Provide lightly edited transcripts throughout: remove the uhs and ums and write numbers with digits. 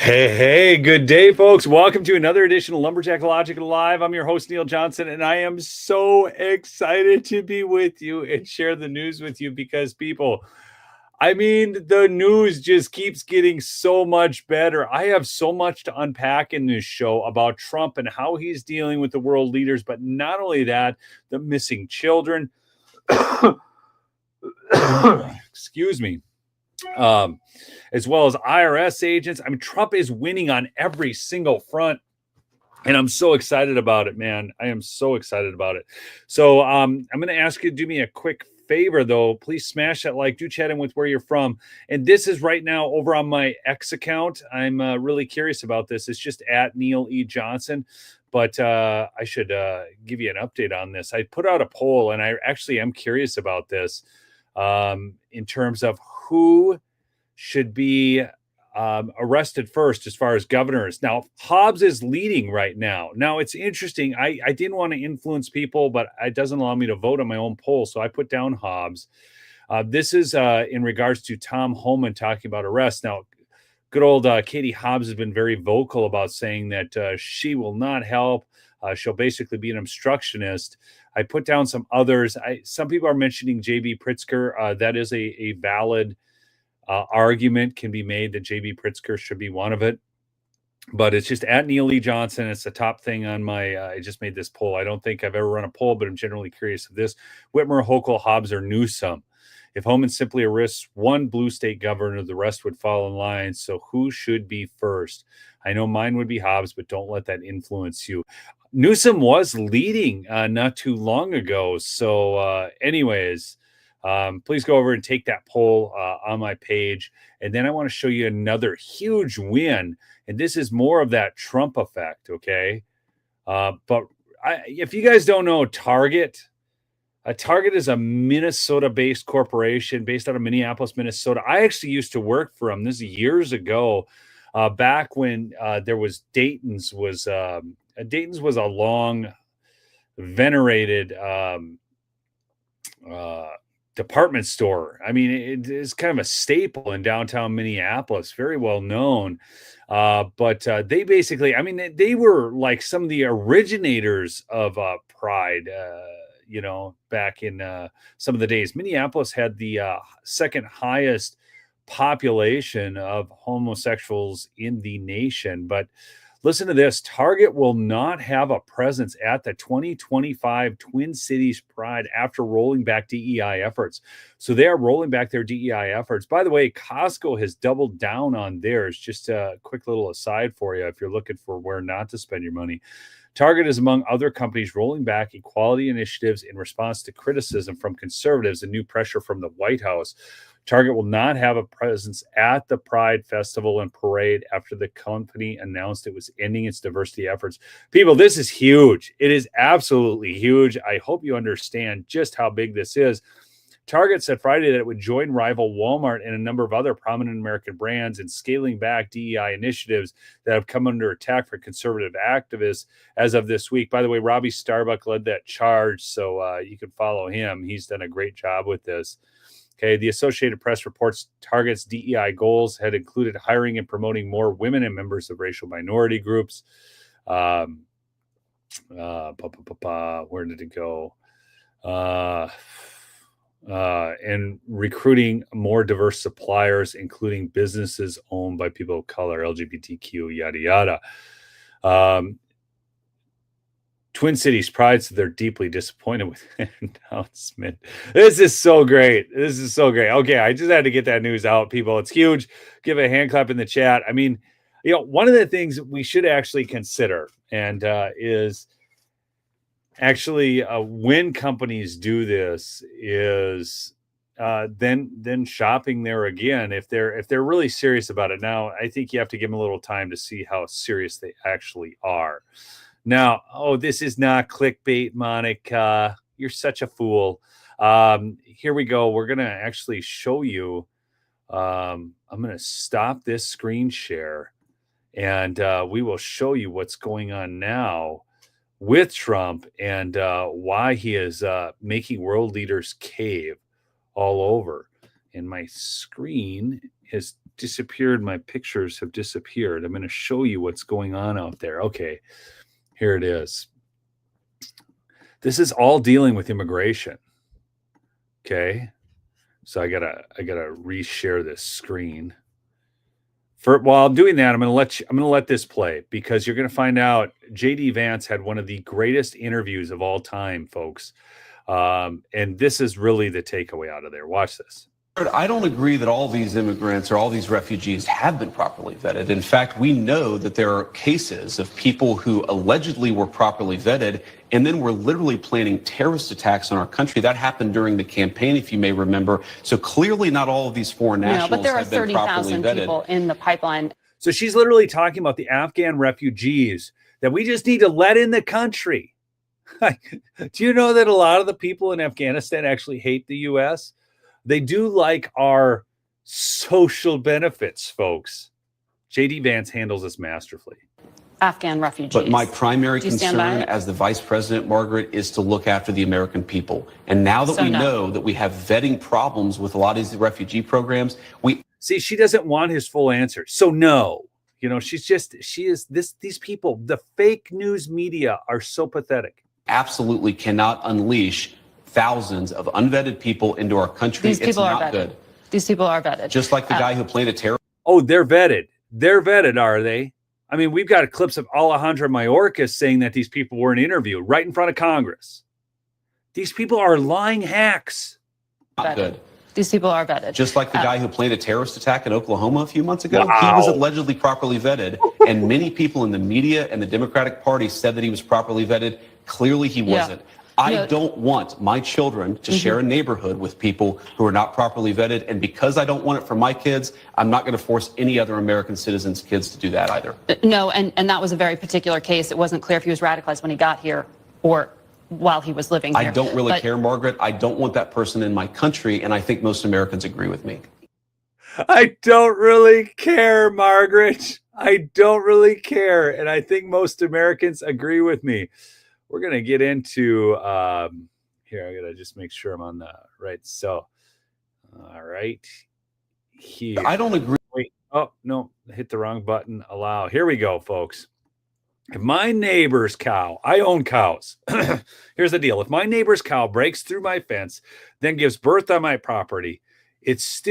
Hey, good day, folks. Welcome to another edition of Lumberjack Logic Live. I'm your host, Neil Johnson, and I am so excited to be with you and share the news with you because, people, the news just keeps getting so much better. I have so much to unpack in this show about Trump and how he's dealing with the world leaders, but not only that, the missing children. Excuse me. As well as IRS agents. Trump is winning on every single front. And I'm so excited about it, man. I am so excited about it. So I'm going to ask you to do me a quick favor, though. Please smash that like. Do chat in with where you're from. And this is right now over on my X account. I'm really curious about this. It's just at Neil E. Johnson. But I should give you an update on this. I put out a poll, and I actually am curious about this in terms of who should be arrested first as far as governors. Now, Hobbs is leading right now. Now, it's interesting. I didn't want to influence people, but it doesn't allow me to vote on my own poll, so I put down Hobbs. This is in regards to Tom Homan talking about arrests. Now, good old Katie Hobbs has been very vocal about saying that she will not help. She'll basically be an obstructionist. I put down some others. Some people are mentioning J.B. Pritzker. That is a valid argument can be made that J.B. Pritzker should be one of it. But it's just at Neil E. Johnson. It's the top thing on my, I just made this poll. I don't think I've ever run a poll, but I'm generally curious of this. Whitmer, Hochul, Hobbs, or Newsom. If Homan simply arrests one blue state governor, the rest would fall in line. So who should be first? I know mine would be Hobbs, but don't let that influence you. Newsom was leading not too long ago. So anyways, please go over and take that poll on my page. And then I want to show you another huge win. And this is more of that Trump effect, okay? If you guys don't know Target is a Minnesota-based corporation based out of Minneapolis, Minnesota. I actually used to work for them. This is years ago, back when there was Dayton's was a long, venerated department store. It is kind of a staple in downtown Minneapolis, very well known. But they basically, they were like some of the originators of Pride. Back in some of the days, Minneapolis had the second highest population of homosexuals in the nation. But listen to this. Target will not have a presence at the 2025 Twin Cities Pride after rolling back DEI efforts. So they are rolling back their DEI efforts. By the way, Costco has doubled down on theirs. Just a quick little aside for you if you're looking for where not to spend your money. Target is among other companies rolling back equality initiatives in response to criticism from conservatives and new pressure from the White House. Target will not have a presence at the Pride Festival and Parade after the company announced it was ending its diversity efforts. People, this is huge. It is absolutely huge. I hope you understand just how big this is. Target said Friday that it would join rival Walmart and a number of other prominent American brands in scaling back DEI initiatives that have come under attack from conservative activists as of this week. By the way, Robbie Starbuck led that charge, so you can follow him. He's done a great job with this. Okay, the Associated Press reports Target's DEI goals had included hiring and promoting more women and members of racial minority groups. Where did it go? And recruiting more diverse suppliers, including businesses owned by people of color, LGBTQ, yada, yada. Twin Cities Pride said they're deeply disappointed with the announcement. This is so great. Okay, I just had to get that news out, people. It's huge. Give a hand clap in the chat. One of the things we should actually consider and is actually when companies do this is then shopping there again if they're really serious about it. Now, I think you have to give them a little time to see how serious they actually are. Now, this is not clickbait, Monica. You're such a fool. Here we go. We're going to actually show you. I'm going to stop this screen share, and we will show you what's going on now with Trump and why he is making world leaders cave all over. And my screen has disappeared. My pictures have disappeared. I'm going to show you what's going on out there. Okay, here it is. This is all dealing with immigration. Okay, so I gotta reshare this screen. While I'm doing that, I'm gonna let this play, because you're gonna find out JD Vance had one of the greatest interviews of all time, folks. And this is really the takeaway out of there. Watch this. I don't agree that all these immigrants or all these refugees have been properly vetted. In fact, we know that there are cases of people who allegedly were properly vetted and then were literally planning terrorist attacks on our country. That happened during the campaign, if you may remember. So clearly not all of these foreign nationals but there are have been properly 30,000 vetted. people in the pipeline. So she's literally talking about the Afghan refugees that we just need to let in the country. Do you know that a lot of the people in Afghanistan actually hate the U.S.? They do like our social benefits, folks. JD Vance handles this masterfully. Afghan refugees. But my primary concern as the vice president, Margaret, is to look after the American people. And now that we know that we have vetting problems with a lot of these refugee programs, see, she doesn't want his full answer. So no, these people, the fake news media are so pathetic. Absolutely cannot unleash thousands of unvetted people into our country. These people it's not are vetted. Good. These people are vetted. Just like the guy who planned a terror. Oh, they're vetted. They're vetted, are they? I mean, we've got clips of Alejandro Mayorkas saying that these people weren't interviewed right in front of Congress. These people are lying hacks. Not good. These people are vetted. Just like the guy who planned a terrorist attack in Oklahoma a few months ago. Wow. He was allegedly properly vetted. And many people in the media and the Democratic Party said that he was properly vetted. Clearly he wasn't. I don't want my children to share a neighborhood with people who are not properly vetted. And because I don't want it for my kids, I'm not going to force any other American citizens' kids to do that either. No, and that was a very particular case. It wasn't clear if he was radicalized when he got here or while he was living here. I don't really care, Margaret. I don't want that person in my country. And I think most Americans agree with me. I don't really care, Margaret. I don't really care. And I think most Americans agree with me. We're going to get into, here, I got to just make sure I'm on the right. So, all right. Here. I don't agree. Wait. Oh, no, hit the wrong button. Allow. Here we go, folks. If my neighbor's cow, I own cows. Here's the deal. If my neighbor's cow breaks through my fence, then gives birth on my property, it's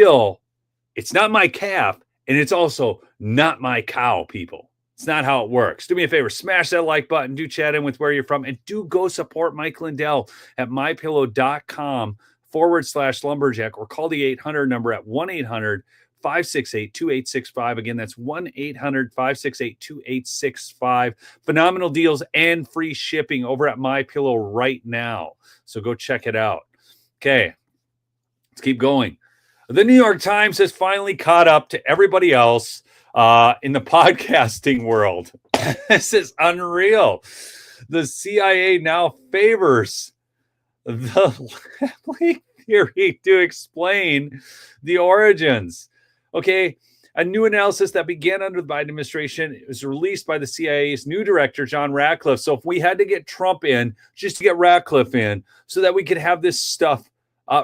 not my calf, and it's also not my cow, people. It's not how it works. Do me a favor, smash that like button, do chat in with where you're from, and do go support Mike Lindell at mypillow.com/lumberjack, or call the 800 number at 1-800-568-2865. Again, that's 1-800-568-2865. Phenomenal deals and free shipping over at MyPillow right now. So go check it out. Okay, let's keep going. The New York Times has finally caught up to everybody else in the podcasting world. This is unreal. The CIA now favors the leak theory to explain the origins. Okay, a new analysis that began under the Biden administration was released by the CIA's new director, John Ratcliffe. So if we had to get Trump in just to get Ratcliffe in so that we could have this stuff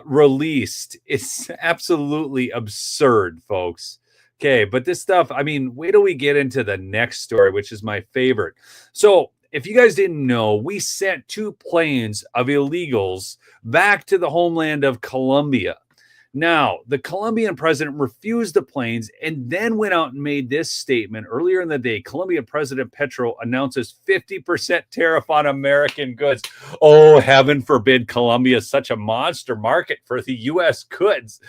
released, it's absolutely absurd, folks. Okay, but this stuff, I mean, wait till we get into the next story, which is my favorite. So if you guys didn't know, we sent 2 planes of illegals back to the homeland of Colombia. Now, the Colombian president refused the planes and then went out and made this statement earlier in the day. Colombian President Petro announces 50% tariff on American goods. Oh, heaven forbid Colombia is such a monster market for the U.S. goods.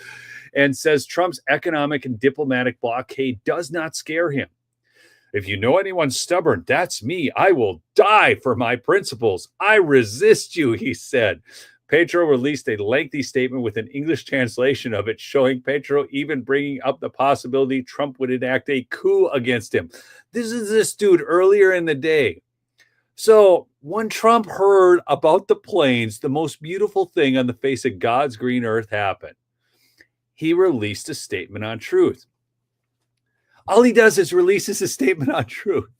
And says Trump's economic and diplomatic blockade does not scare him. If you know anyone stubborn, that's me. I will die for my principles. I resist you, he said. Petro released a lengthy statement with an English translation of it, showing Petro even bringing up the possibility Trump would enact a coup against him. This is this dude earlier in the day. So when Trump heard about the planes, the most beautiful thing on the face of God's green earth happened. He released a statement on truth. All he does is releases a statement on truth.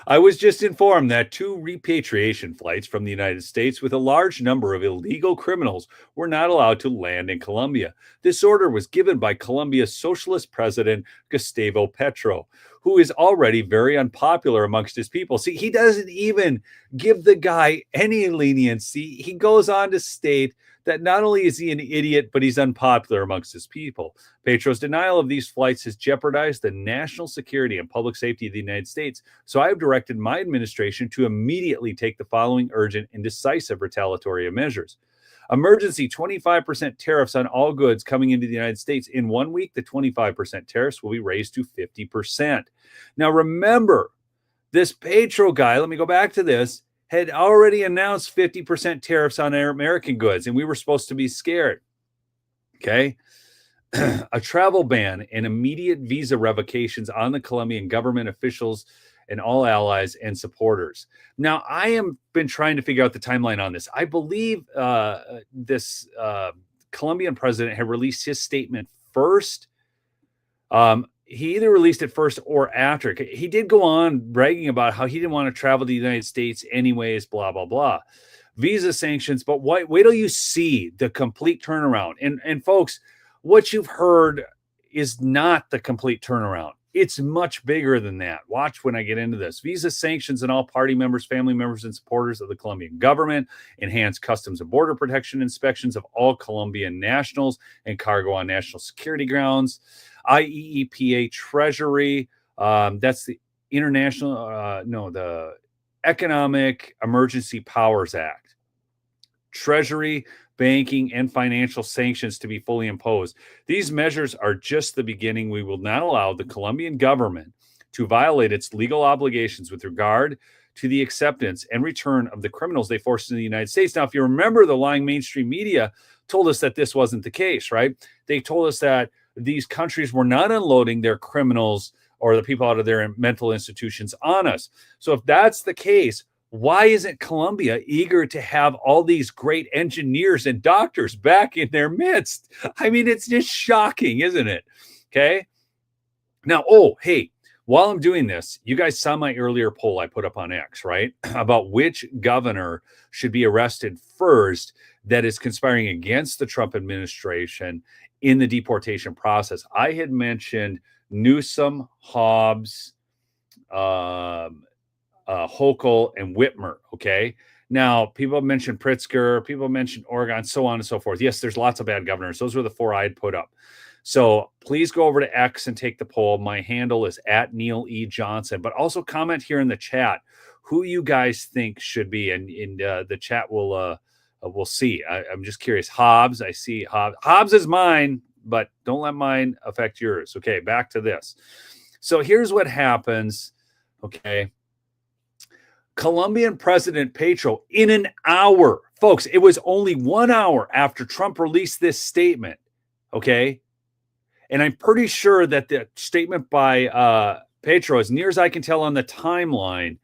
I was just informed that 2 repatriation flights from the United States with a large number of illegal criminals were not allowed to land in Colombia. This order was given by Colombia's socialist president, Gustavo Petro, who is already very unpopular amongst his people. See, he doesn't even give the guy any leniency. He goes on to state that not only is he an idiot, but he's unpopular amongst his people. Petro's denial of these flights has jeopardized the national security and public safety of the United States. So I have directed my administration to immediately take the following urgent and decisive retaliatory measures. Emergency 25% tariffs on all goods coming into the United States. In 1 week, the 25% tariffs will be raised to 50%. Now, remember, this Petro guy, let me go back to this, had already announced 50% tariffs on our American goods, and we were supposed to be scared. Okay? A travel ban and immediate visa revocations on the Colombian government officials and all allies and supporters. Now, I have been trying to figure out the timeline on this. I believe this Colombian president had released his statement first. He either released it first or after. He did go on bragging about how he didn't want to travel to the United States anyways, blah, blah, blah. Visa sanctions, but wait till you see the complete turnaround. And folks, what you've heard is not the complete turnaround. It's much bigger than that. Watch when I get into this. Visa sanctions and all party members, family members, and supporters of the Colombian government. Enhanced customs and border protection inspections of all Colombian nationals and cargo on national security grounds. IEEPA Treasury. That's the the Economic Emergency Powers Act. Treasury, banking, and financial sanctions to be fully imposed. These measures are just the beginning. We will not allow the Colombian government to violate its legal obligations with regard to the acceptance and return of the criminals they forced into the United States. Now, if you remember, the lying mainstream media told us that this wasn't the case, right? They told us that these countries were not unloading their criminals or the people out of their mental institutions on us. So if that's the case, why isn't Colombia eager to have all these great engineers and doctors back in their midst? I mean, it's just shocking, isn't it? Okay. Now, hey, while I'm doing this, you guys saw my earlier poll I put up on X, right? About which governor should be arrested first that is conspiring against the Trump administration in the deportation process. I had mentioned Newsom, Hobbs, Hochul, and Whitmer. Okay. Now, people mentioned Pritzker, people mentioned Oregon, so on and so forth. Yes, there's lots of bad governors. Those were the 4 I had put up. So please go over to X and take the poll. My handle is @NeilE.Johnson, but also comment here in the chat who you guys think should be. And the chat will we'll see. I'm just curious. Hobbs, I see Hobbs. Hobbs is mine, but don't let mine affect yours. Okay, back to this. So here's what happens. Okay. Colombian President Petro, in an hour, folks, it was only 1 hour after Trump released this statement. Okay. And I'm pretty sure that the statement by Petro, as near as I can tell on the timeline,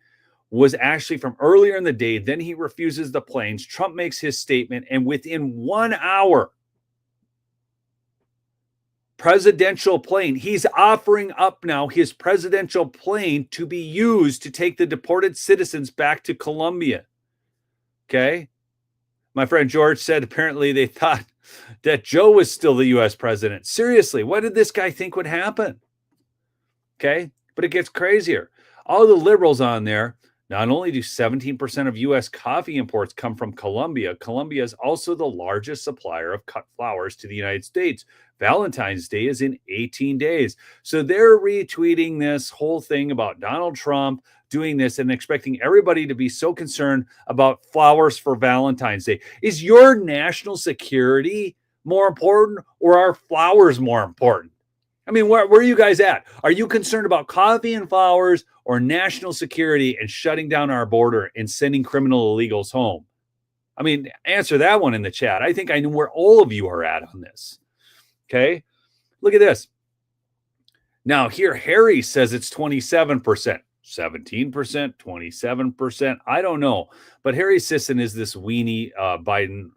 was actually from earlier in the day. Then he refuses the planes. Trump makes his statement, and within 1 hour, presidential plane, he's offering up now his presidential plane to be used to take the deported citizens back to Colombia. Okay? My friend George said apparently they thought that Joe was still the U.S. president. Seriously, what did this guy think would happen? Okay? But it gets crazier. All the liberals on there. Not only do 17% of U.S. coffee imports come from Colombia, Colombia is also the largest supplier of cut flowers to the United States. Valentine's Day is in 18 days. So they're retweeting this whole thing about Donald Trump doing this and expecting everybody to be so concerned about flowers for Valentine's Day. Is your national security more important, or are flowers more important? I mean, where are you guys at? Are you concerned about coffee and flowers or national security and shutting down our border and sending criminal illegals home? I mean, answer that one in the chat. I think I know where all of you are at on this. Okay. Look at this. Now here, Harry says it's 27%, 17%, 27%. I don't know. But Harry Sisson is this weenie Biden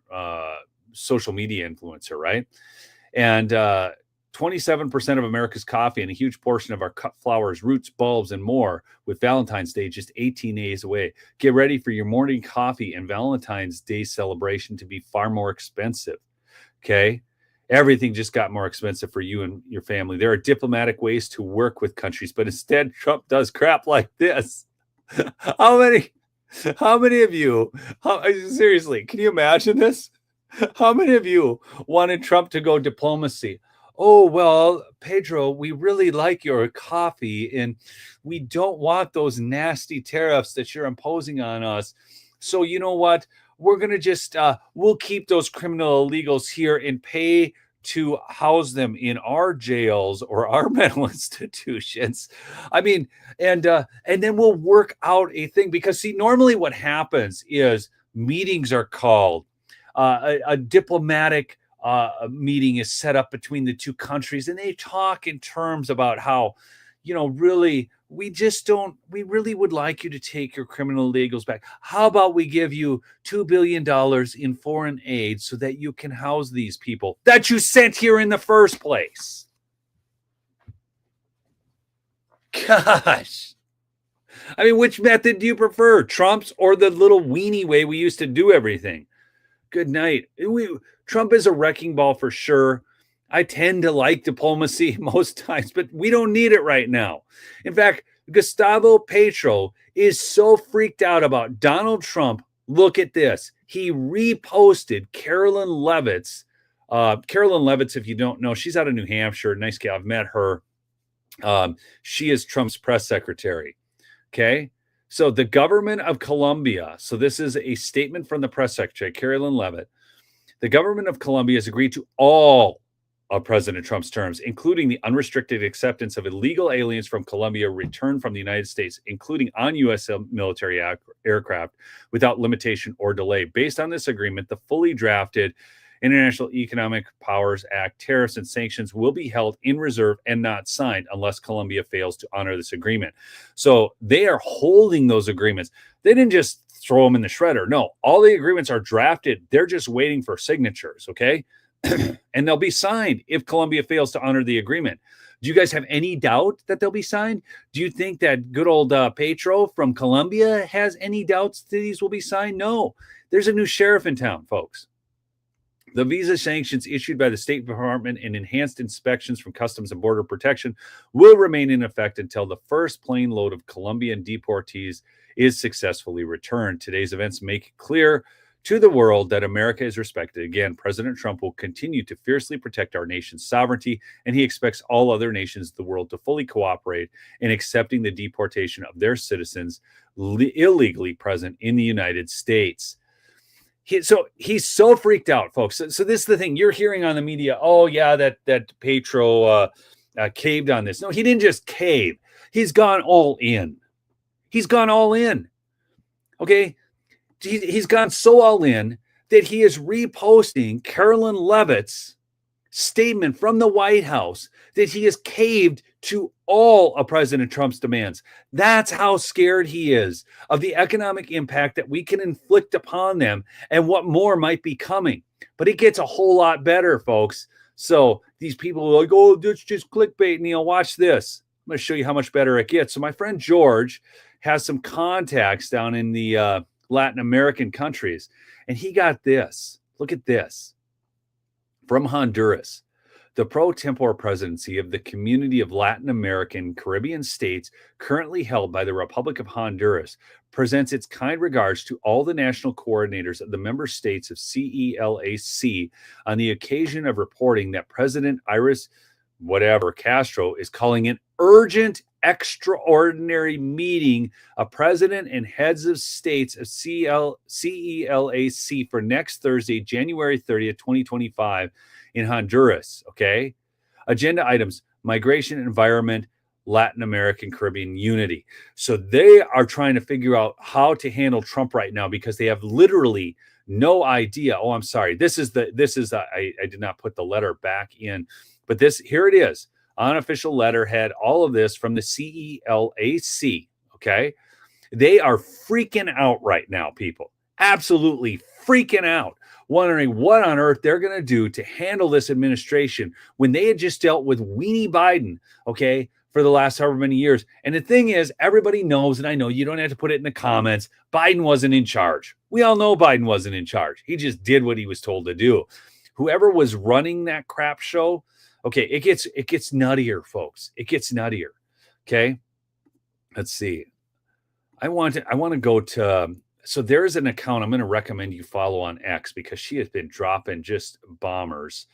social media influencer, right? And 27% of America's coffee and a huge portion of our cut flowers, roots, bulbs, and more, with Valentine's Day just 18 days away. Get ready for your morning coffee and Valentine's Day celebration to be far more expensive. Okay? Everything just got more expensive for you and your family. There are diplomatic ways to work with countries, but instead Trump does crap like this. How many of you, seriously, can you imagine this? How many of you wanted Trump to go diplomacy? Oh, well, Pedro, we really like your coffee and we don't want those nasty tariffs that you're imposing on us. So you know what? We're going to just, we'll keep those criminal illegals here and pay to house them in our jails or our mental institutions. I mean, and then we'll work out a thing, because see, normally what happens is meetings are called, a diplomatic meeting is set up between the two countries, and they talk in terms about how, really, we really would like you to take your criminal illegals back. How about we give you $2 billion in foreign aid so that you can house these people that you sent here in the first place? Gosh. I mean, which method do you prefer? Trump's or the little weenie way we used to do everything? Good night. Trump is a wrecking ball for sure. I tend to like diplomacy most times, but we don't need it right now. In fact, Gustavo Petro is so freaked out about Donald Trump. Look at this. He reposted Carolyn Levitt's. Carolyn Levitt's, if you don't know, she's out of New Hampshire. Nice gal. I've met her. She is Trump's press secretary. Okay. So the government of Colombia. So this is a statement from the press secretary, Carolyn Levitt. The government of Colombia has agreed to all of President Trump's terms, including the unrestricted acceptance of illegal aliens from Colombia returned from the United States, including on U.S. military aircraft, without limitation or delay. Based on this agreement, the fully drafted International Economic Powers Act tariffs and sanctions will be held in reserve and not signed unless Colombia fails to honor this agreement. So they are holding those agreements. They didn't just throw them in the shredder. No, all the agreements are drafted. They're just waiting for signatures, okay? And they'll be signed if Colombia fails to honor the agreement. Do you guys have any doubt that they'll be signed? Do you think that good old Petro from Colombia has any doubts that these will be signed? No. There's a new sheriff in town, folks. The visa sanctions issued by the State Department and enhanced inspections from Customs and Border Protection will remain in effect until the first plane load of Colombian deportees is successfully returned. Today's events make it clear to the world that America is respected. Again, President Trump will continue to fiercely protect our nation's sovereignty, and he expects all other nations of the world to fully cooperate in accepting the deportation of their citizens illegally present in the United States. He's so freaked out, folks. So this is the thing you're hearing on the media. Oh yeah, that Petro caved on this. No, he didn't just cave. He's gone all in. He's gone all in. Okay, he's gone so all in that he is reposting Carolyn Levitt's statement from the White House that he has caved to all of President Trump's demands. That's how scared he is of the economic impact that we can inflict upon them and what more might be coming. But it gets a whole lot better, folks. So these people are like, oh, that's just clickbait, Neil. Watch this. I'm going to show you how much better it gets. So my friend George has some contacts down in the Latin American countries, and he got this. Look at this. From Honduras. The pro tempore presidency of the Community of Latin American Caribbean States, currently held by the Republic of Honduras, presents its kind regards to all the national coordinators of the member states of CELAC on the occasion of reporting that President Iris Castro is calling an urgent extraordinary meeting of president and heads of states of CELAC for next Thursday, January 30th, 2025 in Honduras. Okay. Agenda items: migration, environment, Latin American Caribbean unity. So they are trying to figure out how to handle Trump right now because they have literally no idea. Oh, I'm sorry. I did not put the letter back in, but here it is. Unofficial letterhead, all of this from the CELAC. Okay. They are freaking out right now, people. Absolutely freaking out. wondering what on earth they're going to do to handle this administration when they had just dealt with weenie Biden, okay, for the last however many years. And the thing is, everybody knows, and I know you don't have to put it in the comments, Biden wasn't in charge. We all know Biden wasn't in charge. He just did what he was told to do. Whoever was running that crap show, okay, it gets nuttier, folks. It gets nuttier. Okay. Let's see. I want to go to, so there's an account I'm going to recommend you follow on X because she has been dropping just bombers.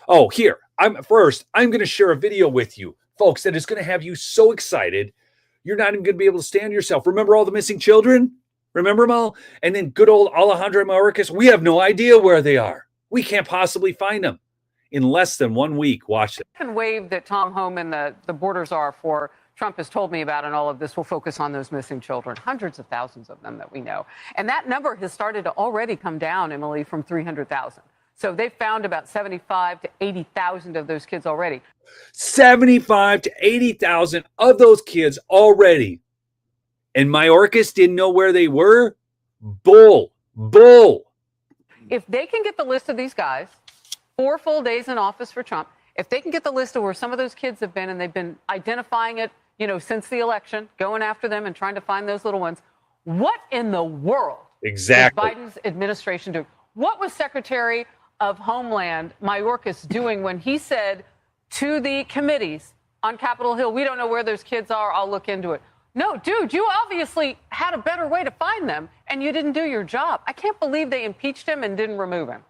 Oh, here. I'm going to share a video with you, folks, that is going to have you so excited. You're not even going to be able to stand yourself. Remember all the missing children? Remember them all? And then good old Alejandro Mayorkas. We have no idea where they are. We can't possibly find them in less than 1 week. Watch it. The wave that Tom Home and the borders are for Trump has told me about, and all of this will focus on those missing children, hundreds of thousands of them that we know. And that number has started to already come down, Emily, from 300,000. So they've found about 75 to 80,000 of those kids already. 75 to 80,000 of those kids already. And Mayorkas didn't know where they were? Bull. If they can get the list of these guys, 4 full days in office for Trump, if they can get the list of where some of those kids have been, and they've been identifying it, since the election, going after them and trying to find those little ones, what in the world exactly is Biden's administration doing? What was Secretary of Homeland Mayorkas doing when he said to the committees on Capitol Hill, we don't know where those kids are, I'll look into it? No, dude, you obviously had a better way to find them, and you didn't do your job. I can't believe they impeached him and didn't remove him.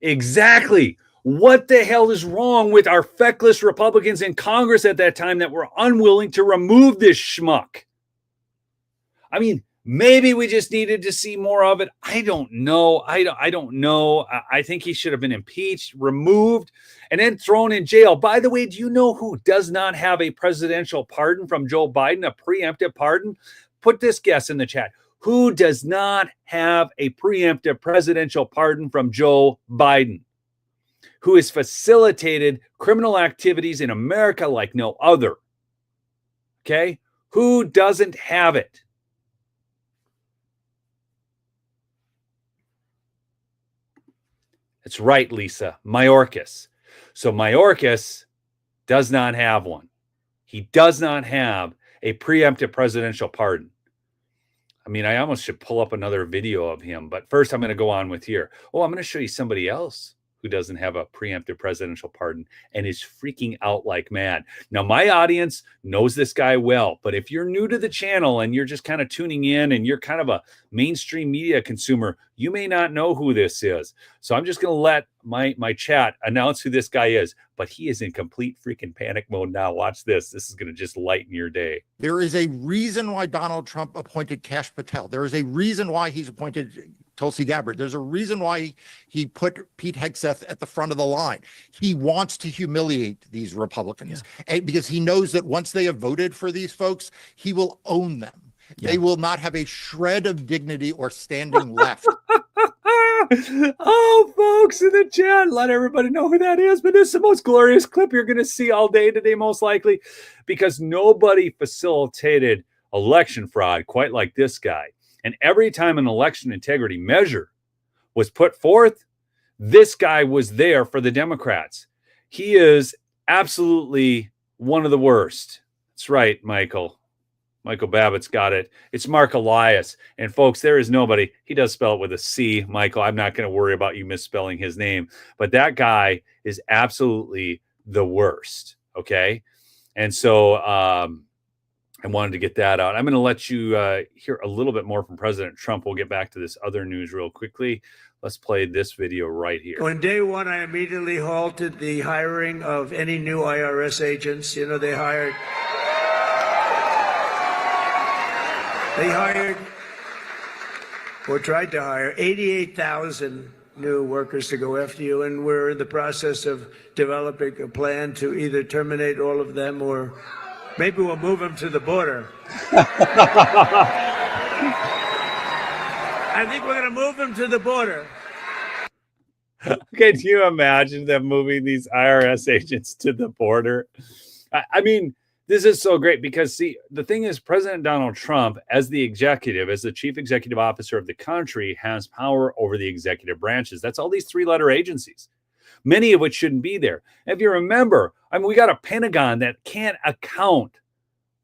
Exactly. What the hell is wrong with our feckless Republicans in Congress at that time that were unwilling to remove this schmuck? I mean, maybe we just needed to see more of it. I don't know. I don't know. I think he should have been impeached, removed, and then thrown in jail. By the way, do you know who does not have a presidential pardon from Joe Biden, a preemptive pardon? Put this guess in the chat. Who does not have a preemptive presidential pardon from Joe Biden? Who has facilitated criminal activities in America like no other? Okay? Who doesn't have it? That's right, Lisa. Mayorkas. So Mayorkas does not have one. He does not have a preemptive presidential pardon. I mean, I almost should pull up another video of him, but first I'm going to go on with here. Oh, I'm going to show you somebody else who doesn't have a preemptive presidential pardon and is freaking out like mad. Now, my audience knows this guy well, but if you're new to the channel and you're just kind of tuning in and you're kind of a mainstream media consumer, you may not know who this is. So I'm just going to let my chat announce who this guy is, but he is in complete freaking panic mode now. Watch this. This is going to just lighten your day. There is a reason why Donald Trump appointed Kash Patel. There is a reason why he's appointed Tulsi Gabbard. There's a reason why he put Pete Hegseth at the front of the line. He wants to humiliate these Republicans because he knows that once they have voted for these folks, he will own them. They will not have a shred of dignity or standing left. Oh, folks in the chat, let everybody know who that is. But this is the most glorious clip you're going to see all day today, most likely, because nobody facilitated election fraud quite like this guy. And every time an election integrity measure was put forth, this guy was there for the Democrats. He is absolutely one of the worst. That's right, Michael. Michael Babbitt's got it. It's Mark Elias. And folks, there is nobody. He does spell it with a C, Michael. I'm not going to worry about you misspelling his name. But that guy is absolutely the worst. Okay? And so I wanted to get that out. I'm going to let you hear a little bit more from President Trump. We'll get back to this other news real quickly. Let's play this video right here. On day one, I immediately halted the hiring of any new IRS agents. You know, they hired or tried to hire 88,000 new workers to go after you, and we're in the process of developing a plan to either terminate all of them or maybe we'll move them to the border. I think we're going to move them to the border. Can you imagine them moving these IRS agents to the border? I mean, This is so great because, see, the thing is, President Donald Trump, as the executive, as the chief executive officer of the country, has power over the executive branches. That's all these three-letter agencies, many of which shouldn't be there. If you remember, I mean, we got a Pentagon that can't account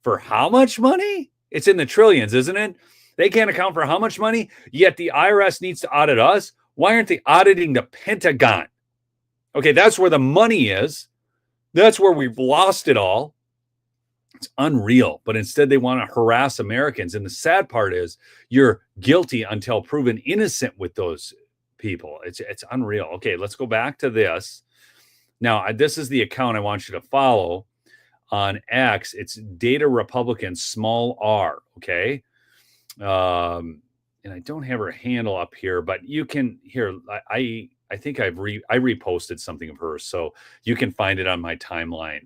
for how much money? It's in the trillions, isn't it? They can't account for how much money, yet the IRS needs to audit us. Why aren't they auditing the Pentagon? Okay, that's where the money is. That's where we've lost it all. It's unreal, but instead they want to harass Americans. And the sad part is you're guilty until proven innocent with those people. It's unreal. Okay, let's go back to this. Now, this is the account I want you to follow on X. It's Data Republican, small r, okay? And I don't have her handle up here, but you can, here, I think I reposted something of hers, so you can find it on my timeline.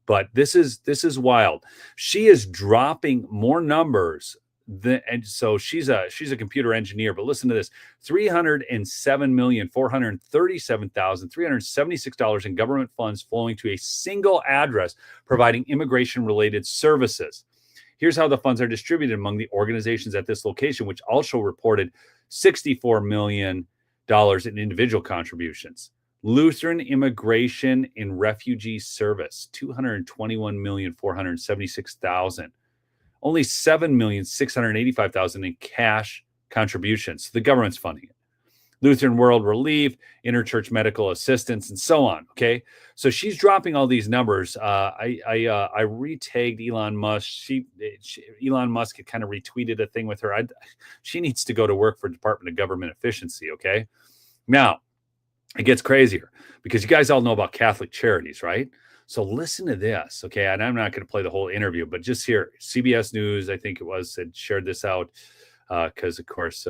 But this is wild. She is dropping more numbers and so she's a computer engineer. But listen to this: $307,437,376 in government funds flowing to a single address providing immigration-related services. Here's how the funds are distributed among the organizations at this location, which also reported $64 million in individual contributions. Lutheran Immigration and Refugee Service, $221,476,000. Only $7,685,000 in cash contributions. The government's funding it. Lutheran World Relief, Interchurch Medical Assistance, and so on. Okay, so she's dropping all these numbers. I retagged Elon Musk. Elon Musk had kind of retweeted a thing with her. She needs to go to work for Department of Government Efficiency. Okay, now it gets crazier because you guys all know about Catholic Charities, right? So listen to this, okay? And I'm not going to play the whole interview, but just here, CBS News, I think it was, had shared this out because, of course,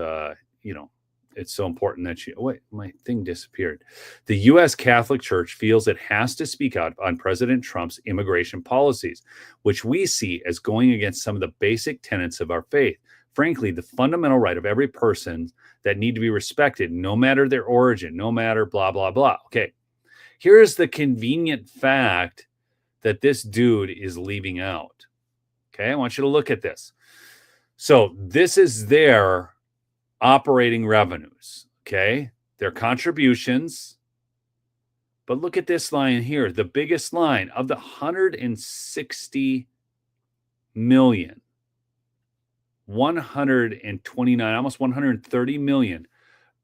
it's so important that wait, my thing disappeared. The U.S. Catholic Church feels it has to speak out on President Trump's immigration policies, which we see as going against some of the basic tenets of our faith. Frankly, the fundamental right of every person that need to be respected, no matter their origin, no matter blah, blah, blah. Okay, here's the convenient fact that this dude is leaving out. Okay, I want you to look at this. So this is their operating revenues, okay? Their contributions. But look at this line here, the biggest line of the 160 million, 129, almost 130 million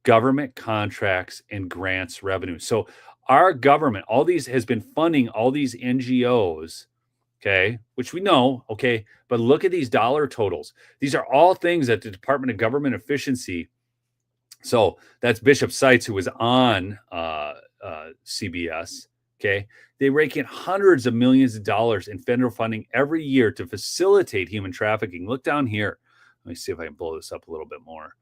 government contracts and grants revenue. So our government, all these has been funding all these NGOs, okay, which we know, okay, but look at these dollar totals. These are all things that the Department of Government Efficiency, so that's Bishop Seitz, who was on CBS, okay, they rake in hundreds of millions of dollars in federal funding every year to facilitate human trafficking. Look down here. Let me see if I can blow this up a little bit more.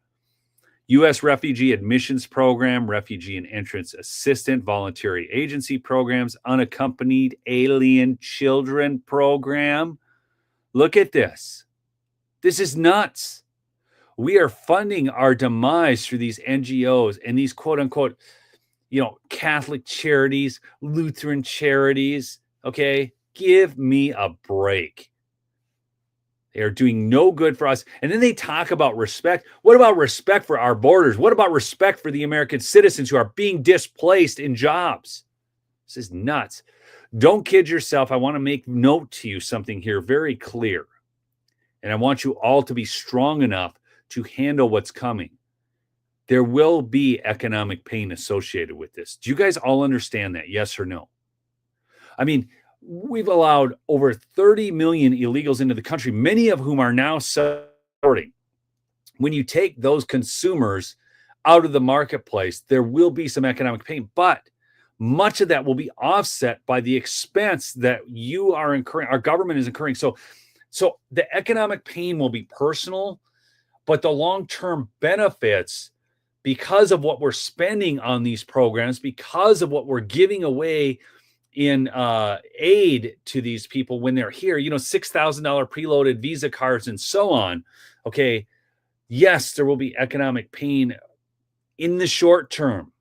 U.S. Refugee Admissions Program, Refugee and Entrance Assistant Voluntary Agency Programs, Unaccompanied Alien Children Program. Look at this. This is nuts. We are funding our demise through these NGOs and these quote unquote, Catholic charities, Lutheran charities. Okay, give me a break. They are doing no good for us. And then they talk about respect. What about respect for our borders? What about respect for the American citizens who are being displaced in jobs? This is nuts. Don't kid yourself. I want to make note to you something here very clear. And I want you all to be strong enough to handle what's coming. There will be economic pain associated with this. Do you guys all understand that? Yes or no? I mean, we've allowed over 30 million illegals into the country, many of whom are now supporting. When you take those consumers out of the marketplace, there will be some economic pain, but much of that will be offset by the expense that you are incurring, our government is incurring. So the economic pain will be personal, but the long-term benefits, because of what we're spending on these programs, because of what we're giving away in aid to these people when they're here, $6,000 preloaded Visa cards and so on. Okay, yes, there will be economic pain in the short term.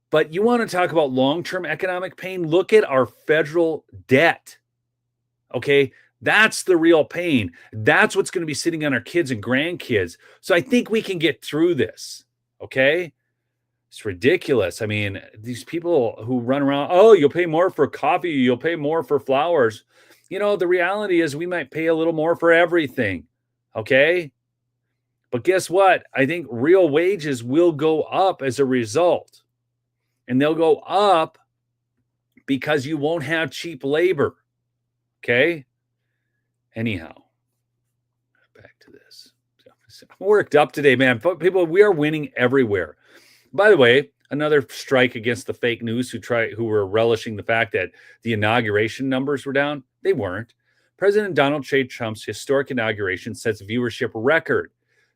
But you want to talk about long-term economic pain? Look at our federal debt. Okay. That's the real pain. That's what's going to be sitting on our kids and grandkids. So I think we can get through this. Okay. It's ridiculous. I mean, these people who run around, oh, you'll pay more for coffee, you'll pay more for flowers. You know, the reality is we might pay a little more for everything. Okay. But guess what? I think real wages will go up as a result. And they'll go up because you won't have cheap labor. Okay. Anyhow, back to this. I'm worked up today, man. People, we are winning everywhere. By the way, another strike against the fake news who were relishing the fact that the inauguration numbers were down. They weren't. President Donald J. Trump's historic inauguration sets viewership record.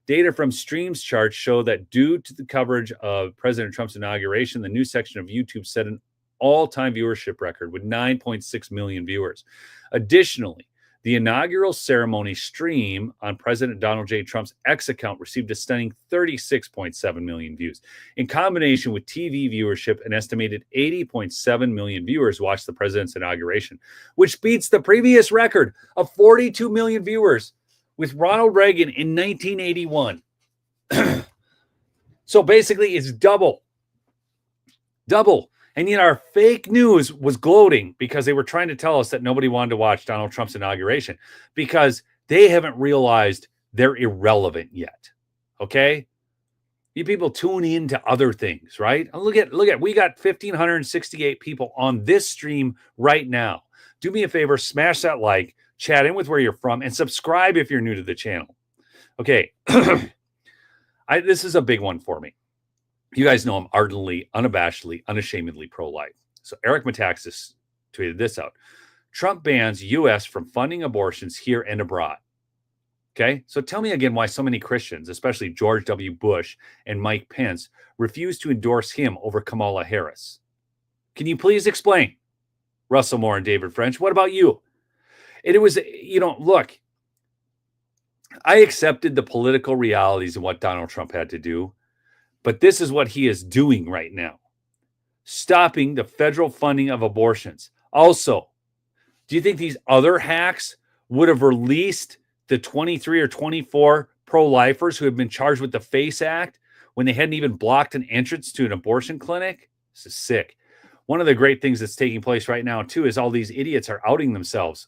Data from Streams charts show that due to the coverage of President Trump's inauguration, the news section of YouTube set an all-time viewership record with 9.6 million viewers. Additionally, the inaugural ceremony stream on President Donald J. Trump's X account received a stunning 36.7 million views. In combination with TV viewership, an estimated 80.7 million viewers watched the president's inauguration, which beats the previous record of 42 million viewers with Ronald Reagan in 1981. So basically, it's double. And yet our fake news was gloating because they were trying to tell us that nobody wanted to watch Donald Trump's inauguration because they haven't realized they're irrelevant yet. Okay? You people tune into other things, right? Look at, we got 1,568 people on this stream right now. Do me a favor, smash that like, chat in with where you're from, and subscribe if you're new to the channel. Okay. This is a big one for me. You guys know I'm ardently, unabashedly, unashamedly pro-life. So Eric Metaxas tweeted this out. Trump bans U.S. from funding abortions here and abroad. Okay, so tell me again why so many Christians, especially George W. Bush and Mike Pence, refuse to endorse him over Kamala Harris. Can you please explain? Russell Moore and David French, what about you? And it was, look, I accepted the political realities of what Donald Trump had to do. But this is what he is doing right now. Stopping the federal funding of abortions. Also, do you think these other hacks would have released the 23 or 24 pro-lifers who have been charged with the FACE Act when they hadn't even blocked an entrance to an abortion clinic? This is sick. One of the great things that's taking place right now, too, is all these idiots are outing themselves.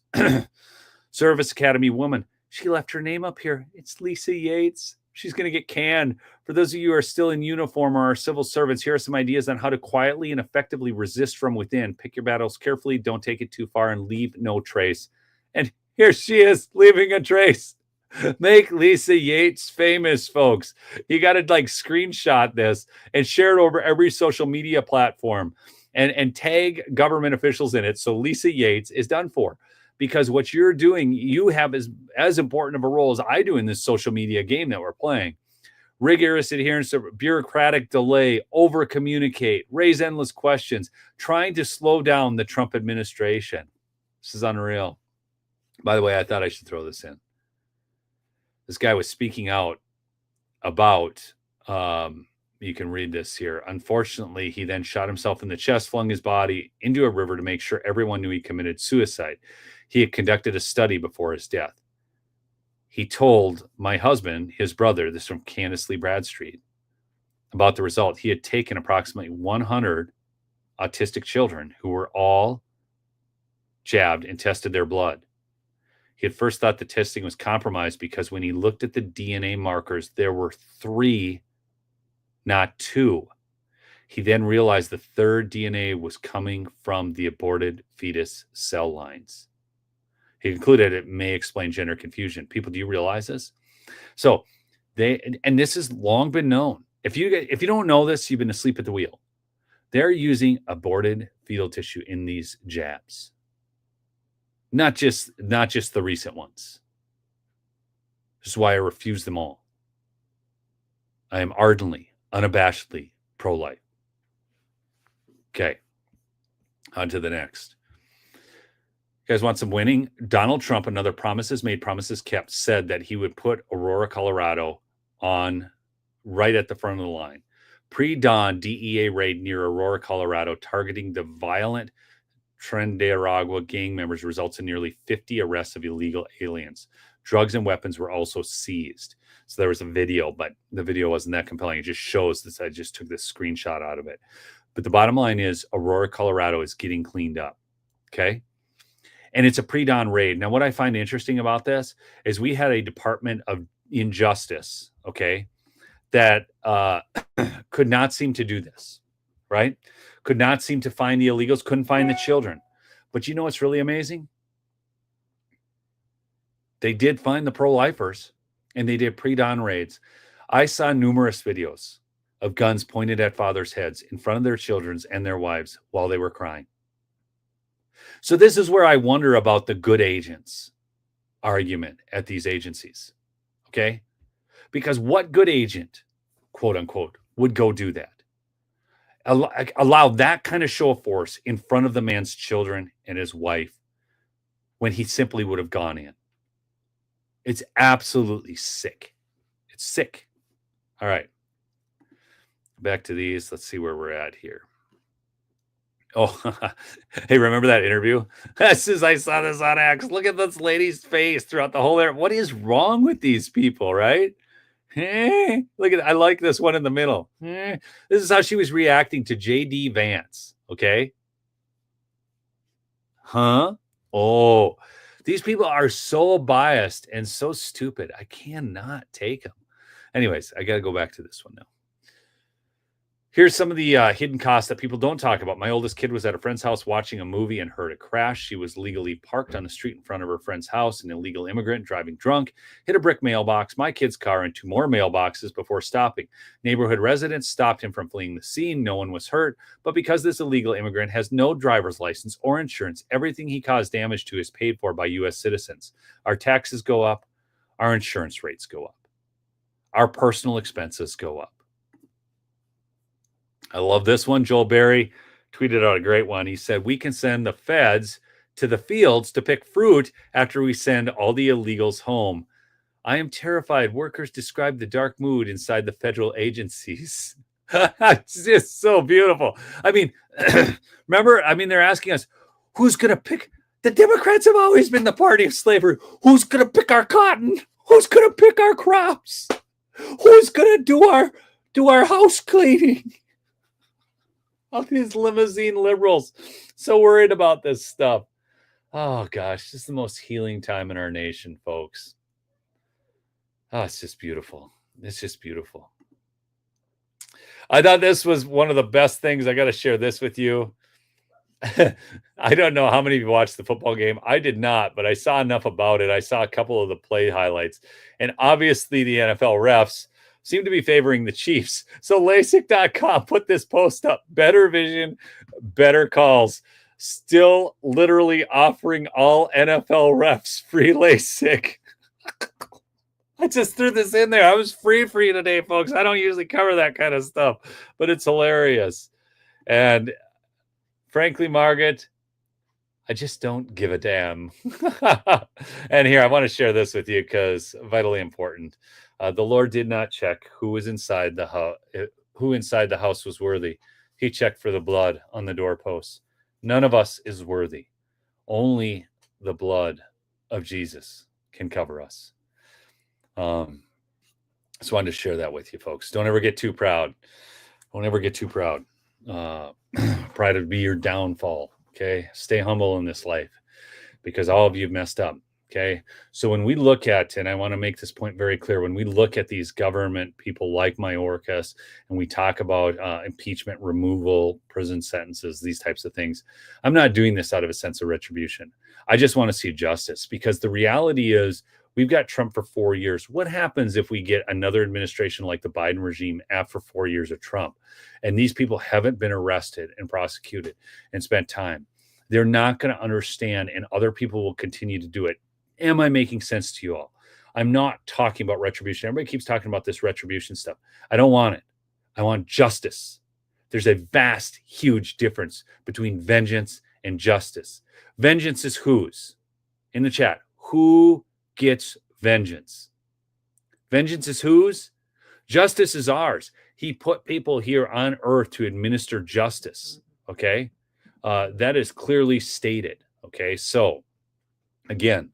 Service Academy woman. She left her name up here. It's Lisa Yates. She's going to get canned. For those of you who are still in uniform or are civil servants, here are some ideas on how to quietly and effectively resist from within. Pick your battles carefully. Don't take it too far and leave no trace. And here she is, leaving a trace. Make Lisa Yates famous, folks. You got to screenshot this and share it over every social media platform and tag government officials in it. So Lisa Yates is done for. Because what you're doing, you have as important of a role as I do in this social media game that we're playing. Rigorous adherence to bureaucratic delay, over-communicate, raise endless questions, trying to slow down the Trump administration. This is unreal. By the way, I thought I should throw this in. This guy was speaking out about, you can read this here. Unfortunately, he then shot himself in the chest, flung his body into a river to make sure everyone knew he committed suicide. He had conducted a study before his death. He told my husband, his brother, this from Candace Lee Bradstreet, about the result. He had taken approximately 100 autistic children who were all jabbed and tested their blood. He at first thought the testing was compromised because when he looked at the DNA markers, there were 3, not 2. He then realized the third DNA was coming from the aborted fetus cell lines. He concluded it may explain gender confusion. People, do you realize this? So and this has long been known. If you don't know this, you've been asleep at the wheel. They're using aborted fetal tissue in these jabs. Not just the recent ones. This is why I refuse them all. I am ardently, unabashedly pro-life. Okay. On to the next. You guys want some winning? Donald Trump, another promises made, promises kept, said that he would put Aurora, Colorado on right at the front of the line. Pre-dawn DEA raid near Aurora, Colorado, targeting the violent Trinidad gang members results in nearly 50 arrests of illegal aliens. Drugs and weapons were also seized. So there was a video, but the video wasn't that compelling. It just shows this. I just took this screenshot out of it. But the bottom line is Aurora, Colorado is getting cleaned up. Okay. And it's a pre-dawn raid. Now, what I find interesting about this is we had a Department of Injustice, okay, that could not seem to do this, right? Could not seem to find the illegals, couldn't find the children. But you know what's really amazing? They did find the pro-lifers, and they did pre-dawn raids. I saw numerous videos of guns pointed at fathers' heads in front of their children and their wives while they were crying. So this is where I wonder about the good agents argument at these agencies, okay? Because what good agent, quote unquote, would go do that? Allow that kind of show of force in front of the man's children and his wife when he simply would have gone in. It's absolutely sick. It's sick. All right. Back to these. Let's see where we're at here. Oh, hey, remember that interview? As soon as I saw this on X, look at this lady's face throughout the whole interview. What is wrong with these people, right? Look at, I like this one in the middle. This is how she was reacting to J.D. Vance, okay? Huh? Oh, these people are so biased and so stupid. I cannot take them. Anyways, I got to go back to this one now. Here's some of the hidden costs that people don't talk about. My oldest kid was at a friend's house watching a movie and heard a crash. She was legally parked on the street in front of her friend's house. An illegal immigrant driving drunk hit a brick mailbox, my kid's car, and 2 more mailboxes before stopping. Neighborhood residents stopped him from fleeing the scene. No one was hurt. But because this illegal immigrant has no driver's license or insurance, everything he caused damage to is paid for by U.S. citizens. Our taxes go up. Our insurance rates go up. Our personal expenses go up. I love this one. Joel Berry tweeted out a great one. He said, we can send the feds to the fields to pick fruit after we send all the illegals home. I am terrified. Workers describe the dark mood inside the federal agencies. It's just so beautiful. I mean, remember, they're asking us, who's going to pick? The Democrats have always been the party of slavery. Who's going to pick our cotton? Who's going to pick our crops? Who's going to do our house cleaning? All these limousine liberals so worried about this stuff. Oh, gosh, this is the most healing time in our nation, folks. Oh, it's just beautiful. It's just beautiful. I thought this was one of the best things. I got to share this with you. I don't know how many of you watched the football game. I did not, but I saw enough about it. I saw a couple of the play highlights. And obviously the NFL refs seem to be favoring the Chiefs. So LASIK.com put this post up. Better vision, better calls. Still literally offering all NFL refs free LASIK. I just threw this in there. I was free for you today, folks. I don't usually cover that kind of stuff, but it's hilarious. And frankly, Margaret, I just don't give a damn. And here, I want to share this with you because vitally important. The Lord did not check who was inside the house, who inside the house was worthy. He checked for the blood on the doorposts. None of us is worthy. Only the blood of Jesus can cover us. Just wanted to share that with you, folks. Don't ever get too proud. Don't ever get too proud. Pride would be your downfall. Okay. Stay humble in this life because all of you have messed up. Okay. So when we look at, and I want to make this point very clear, when we look at these government people like Mayorkas and we talk about impeachment, removal, prison sentences, these types of things, I'm not doing this out of a sense of retribution. I just want to see justice because the reality is we've got Trump for 4 years. What happens if we get another administration like the Biden regime after 4 years of Trump? And these people haven't been arrested and prosecuted and spent time. They're not going to understand, and other people will continue to do it. Am I making sense to you all? I'm not talking about retribution. Everybody keeps talking about this retribution stuff. I don't want it. I want justice. There's a vast, huge difference between vengeance and justice. Vengeance is whose? In the chat, who gets vengeance? Vengeance is whose? Justice is ours. He put people here on earth to administer justice. Okay? that is clearly stated. Okay, so again,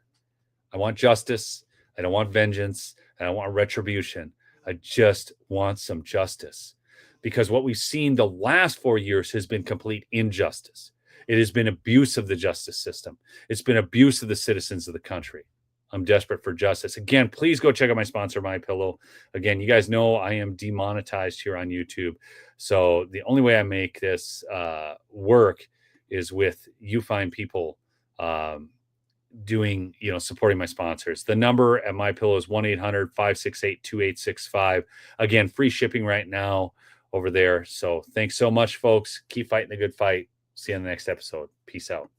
I want justice. I don't want vengeance. I don't want retribution. I just want some justice, because what we've seen the last 4 years has been complete injustice. It has been abuse of the justice system. It's been abuse of the citizens of the country. I'm desperate for justice. Again, please go check out my sponsor, MyPillow. Again, you guys know I am demonetized here on YouTube. So the only way I make this work is with you fine people doing, supporting my sponsors. The number at MyPillow is 1-800-568-2865. Again, free shipping right now over there. So thanks so much, folks. Keep fighting the good fight. See you in the next episode. Peace out.